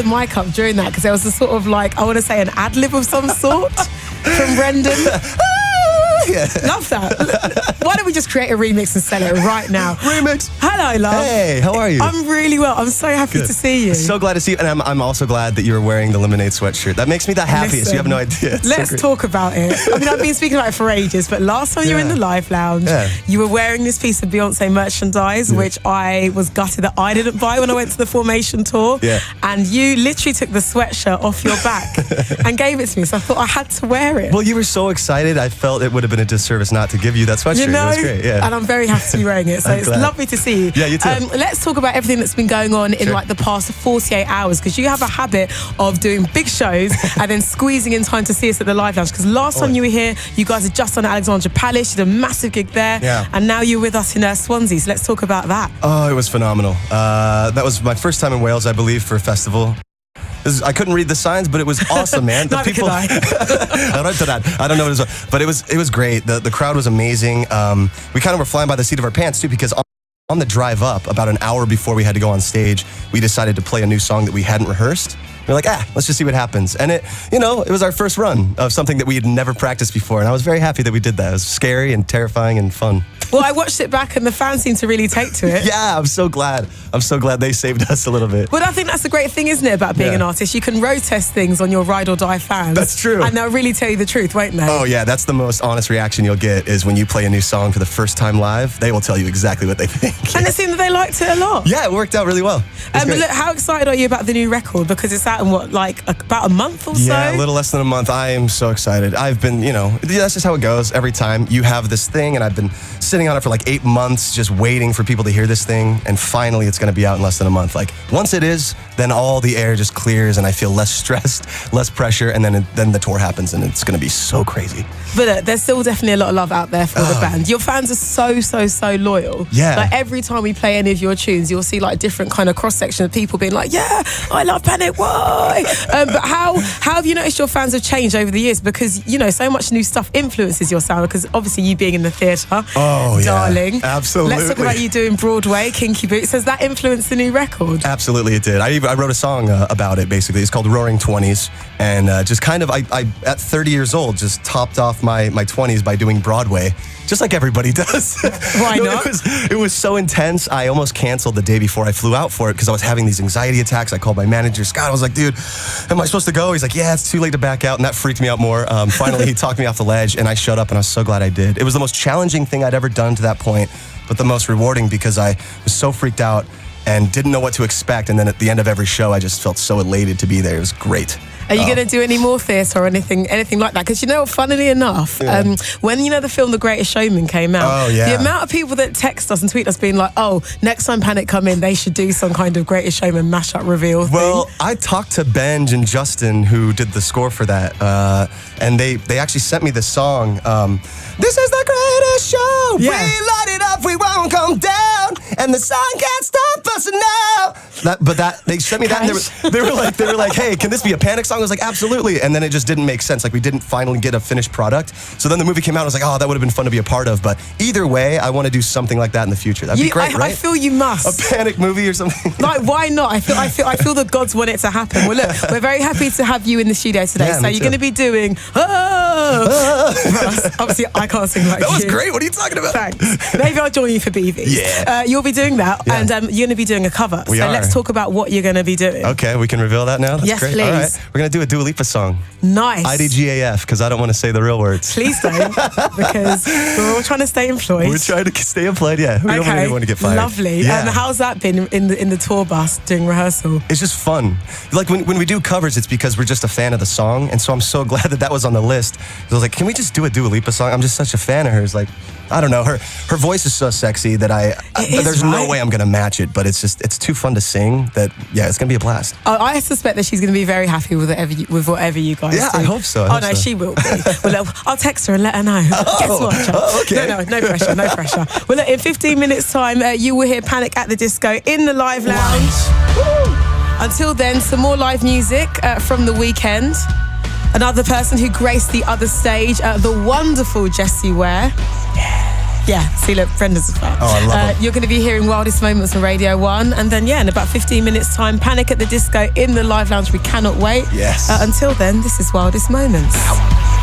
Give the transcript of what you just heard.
the mic up during that because there was a sort of like, I want to say an ad-lib of some sort from Brendan. Yeah. Love that. Why don't we just create a remix and sell it right now? Remix. Hello, love. Hey, how are you? I'm really well. I'm so happy to see you. So glad to see you. And I'm also glad that you're wearing the Lemonade sweatshirt. That makes me the happiest. Listen, you have no idea. It's let's so talk about it. I mean, I've been speaking about it for ages, but last time you were in the Live Lounge, you were wearing this piece of Beyonce merchandise, which I was gutted that I didn't buy when I went to the Formation tour. Yeah. And you literally took the sweatshirt off your back and gave it to me. So I thought I had to wear it. Well, you were so excited. I felt it would have been a disservice not to give you that sweatshirt. You know, it was great. Yeah. And I'm very happy to be wearing it. So it's lovely to see you. Yeah, you too. Let's talk about everything that's been going on in like the past 48 hours, because you have a habit of doing big shows and then squeezing in time to see us at the Live Lounge. Because last time you were here, you guys had just done Alexandra Palace. You did a massive gig there. Yeah. And now you're with us in Swansea. So let's talk about that. Oh, it was phenomenal. That was my first time in Wales, I believe, for a festival. I couldn't read the signs, but it was awesome, man. The Neither people, could I. I don't know what it was, but it was great. The crowd was amazing. We kind of were flying by the seat of our pants too, because on the drive up, about an hour before we had to go on stage, we decided to play a new song that we hadn't rehearsed. We're like, let's just see what happens. And it was our first run of something that we had never practiced before, and I was very happy that we did that. It was scary and terrifying and fun. Well, I watched it back and the fans seemed to really take to it. Yeah, I'm so glad. They saved us a little bit. But I think that's the great thing, isn't it, about being an artist? You can road test things on your ride or die fans. That's true. And they'll really tell you the truth, won't they? Oh, yeah. That's the most honest reaction you'll get is when you play a new song for the first time live. They will tell you exactly what they think. And it seemed that they liked it a lot. Yeah, it worked out really well. But look, how excited are you about the new record? Because it's out in about a month or so? Yeah, a little less than a month. I am so excited. I've been, that's just how it goes. Every time you have this thing, and I've been sitting on it for like 8 months, just waiting for people to hear this thing, and finally it's going to be out in less than a month. Like, once it is, then all the air just clears, and I feel less stressed, less pressure, and then the tour happens, and it's going to be so crazy. But look, there's still definitely a lot of love out there for the band. Your fans are so loyal. Yeah. Like, every time we play any of your tunes, you'll see like different kind of cross-section of people being like, yeah, I love Panic, why? But how have you noticed your fans have changed over the years? Because, so much new stuff influences your sound, because obviously you being in the theatre, darling. Absolutely. Let's talk about you doing Broadway, Kinky Boots. Has that influenced the new record? Absolutely, it did. I wrote a song about it, basically. It's called Roaring 20s. And just kind of, I at 30 years old, just topped off my 20s by doing Broadway, just like everybody does. Why not? It was so intense. I almost canceled the day before I flew out for it because I was having these anxiety attacks. I called my manager, Scott. I was like, dude, am I supposed to go? He's like, yeah, it's too late to back out. And that freaked me out more. Finally, he talked me off the ledge, and I shut up, and I was so glad I did. It was the most challenging thing I'd ever done to that point, but the most rewarding, because I was so freaked out and didn't know what to expect. And then at the end of every show, I just felt so elated to be there. It was great. Are you going to do any more theatre or anything like that? Because funnily enough, when the film The Greatest Showman came out, the amount of people that text us and tweet us being like, oh, next time Panic come in, they should do some kind of Greatest Showman mashup reveal thing. Well, I talked to Benj and Justin, who did the score for that, and they actually sent me the song. This is the greatest show. Yeah. We light it up, we won't come down, and the sun can't stop us now. They sent me that, and they were like, hey, can this be a Panic song? I was like, absolutely. And then it just didn't make sense. Like, we didn't finally get a finished product. So then the movie came out. I was like, oh, that would have been fun to be a part of. But either way, I want to do something like that in the future. That'd be great, right? I feel you must. A Panic movie or something. Like, why not? I feel the gods want it to happen. Well, look, we're very happy to have you in the studio today. Yeah, so you're going to be doing, obviously, I can't sing like you. That was great. What are you talking about? Thanks. Maybe I'll join you for Beebo. Yeah. You'll be doing that, and you're going to be doing a cover. We are. Let's talk about what you're going to be doing. Okay, we can reveal that now? That's Yes, great. please. All right. We're going to do a Dua Lipa song. Nice. IDGAF, because I don't want to say the real words. Please don't, because we're all trying to stay employed. We're trying to stay employed, yeah. We don't really want to get fired. Lovely. Yeah. And how's that been in the tour bus doing rehearsal? It's just fun. Like, when we do covers, it's because we're just a fan of the song, and so I'm so glad that was on the list. I was like, can we just do a Dua Lipa song? I'm just such a fan of hers. Like, I don't know, her voice is so sexy that there's no way I'm going to match it, but it's too fun to sing that, it's going to be a blast. I suspect that she's going to be very happy with whatever you guys do. I hope so. She will be. Well, look, I'll text her and let her know. Guess what, John? Okay. No pressure. Well, look, in 15 minutes' time, you will hear Panic at the Disco in the Live Lounge. Until then, some more live music from the weekend. Another person who graced the other stage, the wonderful Jessie Ware. Yeah, see, look, Brendan's a fan. Oh, I love him. You're going to be hearing Wildest Moments on Radio 1. And then, in about 15 minutes' time, Panic at the Disco in the Live Lounge. We cannot wait. Yes. Until then, this is Wildest Moments. Ow.